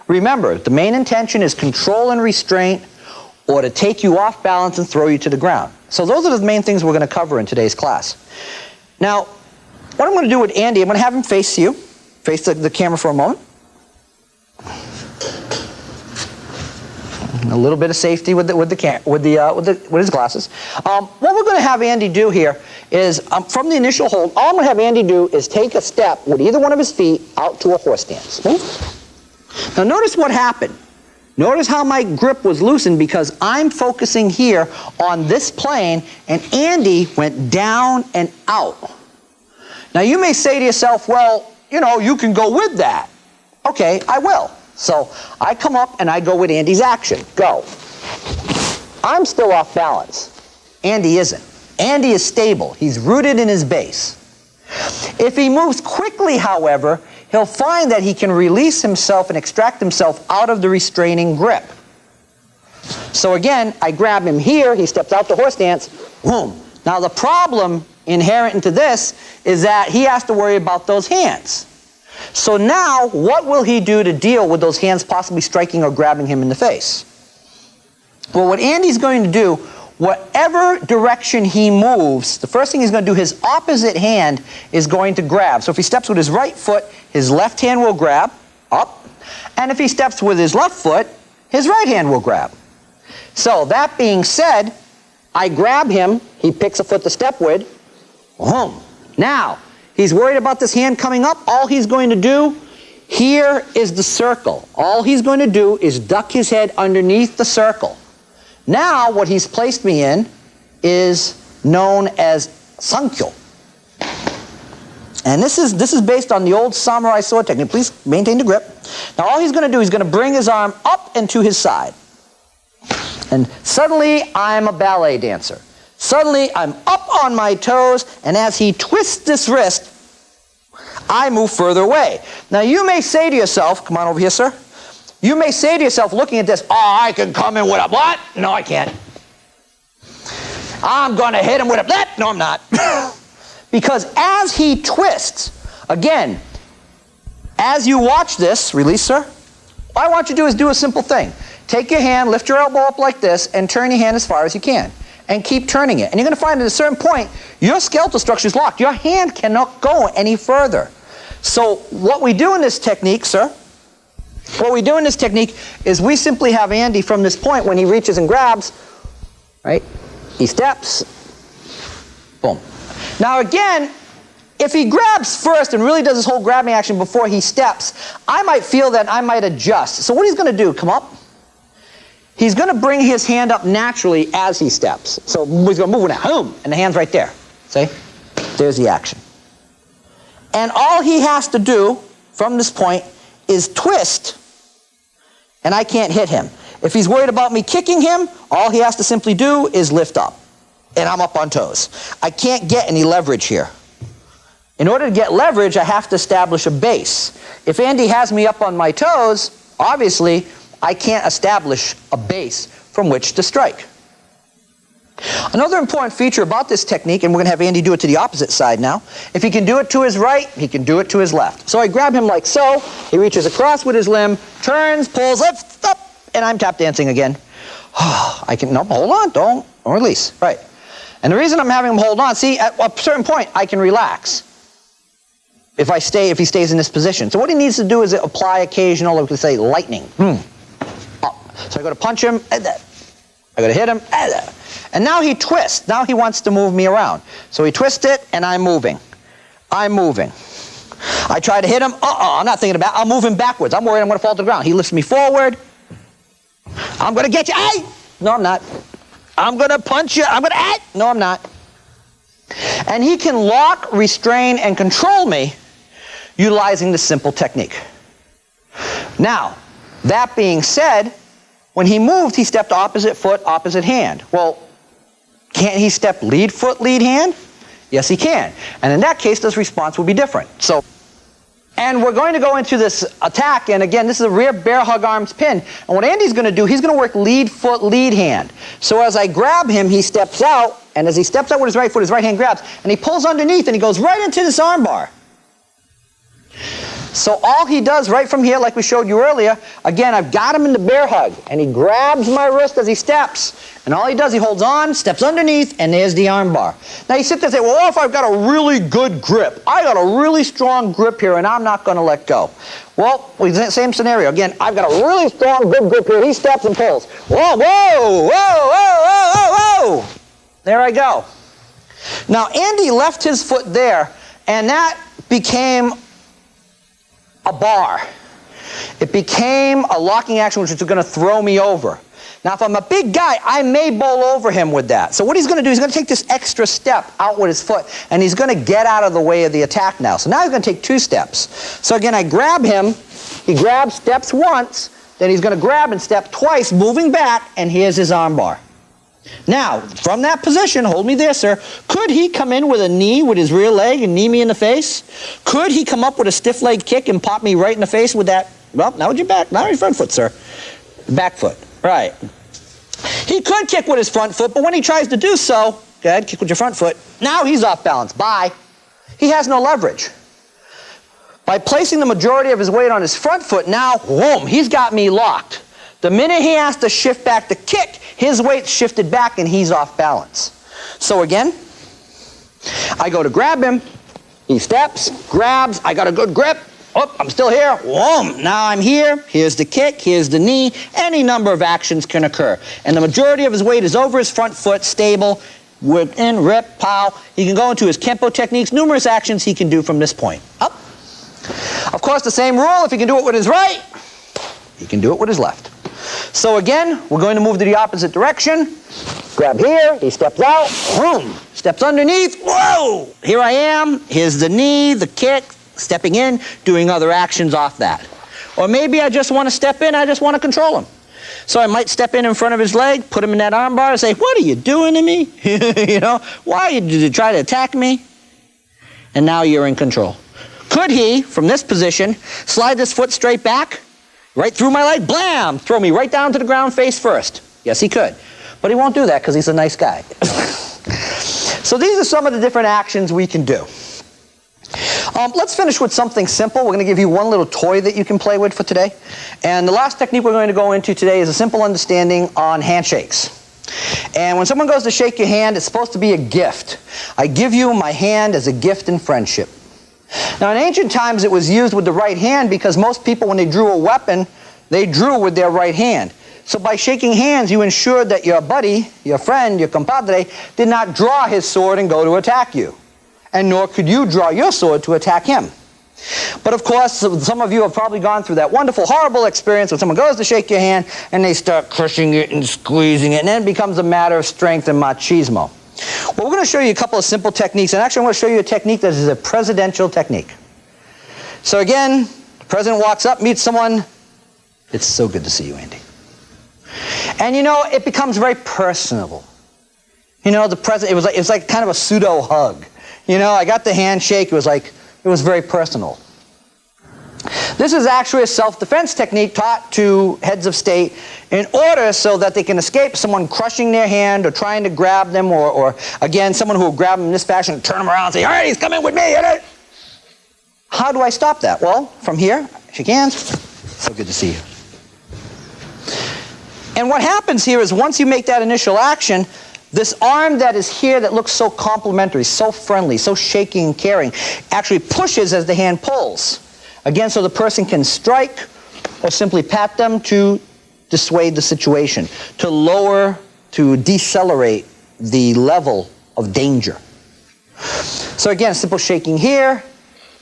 remember, the main intention is control and restraint, or to take you off balance and throw you to the ground. So those are the main things we're going to cover in today's class. Now, what I'm going to do with Andy, I'm going to have him face you, face the camera for a moment. A little bit of safety with his glasses. What we're going to have Andy do here is, from the initial hold, all I'm going to have Andy do is take a step with either one of his feet out to a horse stance. Now notice what happened. Notice how my grip was loosened because I'm focusing here on this plane, and Andy went down and out. Now you may say to yourself, well, you know, you can go with that. Okay, I will. So I come up and I go with Andy's action. Go. I'm still off balance. Andy isn't. Andy is stable. He's rooted in his base. If he moves quickly, however, he'll find that he can release himself and extract himself out of the restraining grip. So again, I grab him here. He steps out the horse stance. Boom. Now the problem inherent into this is that he has to worry about those hands. So now, what will he do to deal with those hands possibly striking or grabbing him in the face? Well, what Andy's going to do, whatever direction he moves, the first thing he's going to do, his opposite hand is going to grab. So if he steps with his right foot, his left hand will grab, up. And if he steps with his left foot, his right hand will grab. So that being said, I grab him, he picks a foot to step with, boom. Now, he's worried about this hand coming up. All he's going to do, here is the circle. All he's going to do is duck his head underneath the circle. Now, what he's placed me in is known as Seungchul. And this is based on the old samurai sword technique. Please maintain the grip. Now, all he's going to do, he's going to bring his arm up and to his side. And suddenly, I'm a ballet dancer. Suddenly, I'm up on my toes, and as he twists this wrist, I move further away. Now, you may say to yourself, come on over here, sir. You may say to yourself, looking at this, oh, I can come in with a what? No, I can't. I'm going to hit him with a that. No, I'm not. Because as he twists, again, as you watch this, release, sir, what I want you to do is do a simple thing. Take your hand, lift your elbow up like this, and turn your hand as far as you can. And keep turning it. And you're going to find at a certain point, your skeletal structure is locked. Your hand cannot go any further. So what we do in this technique, sir, what we do in this technique is we simply have Andy from this point, when he reaches and grabs, right, he steps, boom. Now again, if he grabs first and really does this whole grabbing action before he steps, I might feel that I might adjust. So what he's going to do, come up. He's going to bring his hand up naturally as he steps. So he's going to move now, boom, and the hand's right there. See? There's the action. And all he has to do from this point is twist, and I can't hit him. If he's worried about me kicking him, all he has to simply do is lift up, and I'm up on toes. I can't get any leverage here. In order to get leverage, I have to establish a base. If Andy has me up on my toes, obviously, I can't establish a base from which to strike. Another important feature about this technique, and we're going to have Andy do it to the opposite side now, if he can do it to his right, he can do it to his left. So I grab him like so, he reaches across with his limb, turns, pulls, lifts up, and I'm tap dancing again. No, hold on, don't release, right. And the reason I'm having him hold on, see, at a certain point, I can relax. If he stays in this position. So what he needs to do is apply occasional, like we say, lightning. So I go to punch him, I go to hit him, and now he twists. Now he wants to move me around. So he twists it, and I'm moving. I'm moving. I try to hit him, I'm not thinking about it. I'm moving backwards. I'm worried I'm going to fall to the ground. He lifts me forward. I'm going to get you. No, I'm not. I'm going to punch you. I'm going to, no, I'm not. And he can lock, restrain, and control me utilizing this simple technique. Now, that being said, when he moved, he stepped opposite foot, opposite hand. Well, can't he step lead foot, lead hand? Yes, he can. And in that case, this response will be different. And we're going to go into this attack, and again, this is a rear bear hug arms pin. And what Andy's going to do, he's going to work lead foot, lead hand. So as I grab him, he steps out, and as he steps out with his right foot, his right hand grabs, and he pulls underneath, and he goes right into this arm bar. So all he does right from here, like we showed you earlier, again, I've got him in the bear hug, and he grabs my wrist as he steps. And all he does, he holds on, steps underneath, and there's the arm bar. Now you sit there and say, well, what if I've got a really good grip? I got a really strong grip here, and I'm not going to let go. Well, same scenario. Again, I've got a really strong, good grip here. He steps and pulls. Whoa, whoa, whoa, whoa, whoa, whoa, whoa. There I go. Now, Andy left his foot there, and that became a bar. It became a locking action which was going to throw me over. Now, if I'm a big guy, I may bowl over him with that. So what he's going to do, he's going to take this extra step out with his foot, and he's going to get out of the way of the attack now. So now he's going to take 2 steps. So again, I grab him. He grabs, steps once, then he's going to grab and step twice, moving back, and here's his arm bar. Now, from that position, hold me there, sir, could he come in with a knee with his rear leg and knee me in the face? Could he come up with a stiff leg kick and pop me right in the face with that? Well, now with your back, not your front foot, sir. Back foot, right. He could kick with his front foot, but when he tries to do so, go ahead, kick with your front foot, now he's off balance, bye. He has no leverage. By placing the majority of his weight on his front foot, now, boom, he's got me locked. The minute he has to shift back to kick, his weight's shifted back and he's off balance. So again, I go to grab him, he steps, grabs, I got a good grip, oh, I'm still here, whoom, now I'm here, here's the kick, here's the knee, any number of actions can occur. And the majority of his weight is over his front foot, stable, within, rip, pow. He can go into his Kempo techniques, numerous actions he can do from this point. Up. Of course, the same rule, if he can do it with his right, he can do it with his left. So again, we're going to move to the opposite direction. Grab here, he steps out, boom, steps underneath, whoa, here I am, here's the knee, the kick, stepping in, doing other actions off that. Or maybe I just want to step in, I just want to control him. So I might step in front of his leg, put him in that arm bar and say, what are you doing to me? You know, why did you try to attack me? And now you're in control. Could he, from this position, slide this foot straight back? Right through my leg, blam, throw me right down to the ground face first. Yes, he could. But he won't do that because he's a nice guy. So these are some of the different actions we can do. Let's finish with something simple. We're going to give you one little toy that you can play with for today. And the last technique we're going to go into today is a simple understanding on handshakes. And when someone goes to shake your hand, it's supposed to be a gift. I give you my hand as a gift in friendship. Now, in ancient times, it was used with the right hand because most people, when they drew a weapon, they drew with their right hand. So by shaking hands, you ensured that your buddy, your friend, your compadre, did not draw his sword and go to attack you. And nor could you draw your sword to attack him. But of course, some of you have probably gone through that wonderful, horrible experience when someone goes to shake your hand and they start crushing it and squeezing it, and then it becomes a matter of strength and machismo. Well, we're going to show you a couple of simple techniques, and actually I'm going to show you a technique that is a presidential technique. So again, the president walks up, meets someone. It's so good to see you, Andy. And you know, it becomes very personable. You know, the president, it was like kind of a pseudo hug. You know, I got the handshake, it was very personal. This is actually a self-defense technique taught to heads of state in order so that they can escape someone crushing their hand or trying to grab them, or again, someone who will grab them in this fashion and turn them around and say, all right, he's coming with me. How do I stop that? Well, from here, shake hands. So good to see you. And what happens here is once you make that initial action, this arm that is here that looks so complimentary, so friendly, so shaking and caring, actually pushes as the hand pulls. Again, so the person can strike or simply pat them to dissuade the situation, to lower, to decelerate the level of danger. So again, simple shaking here.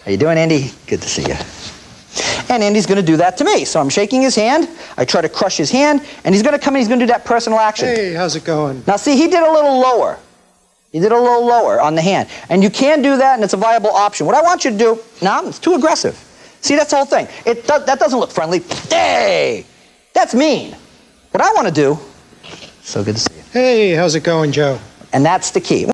How you doing, Andy? Good to see you. And Andy's going to do that to me. So I'm shaking his hand. I try to crush his hand, and he's going to come in, he's going to do that personal action. Hey, how's it going? Now see, he did a little lower. He did a little lower on the hand. And you can do that, and it's a viable option. What I want you to do, now, it's too aggressive. See, that's the whole thing. That doesn't look friendly. Hey, that's mean. What I want to do, so good to see you. Hey, how's it going, Joe? And that's the key.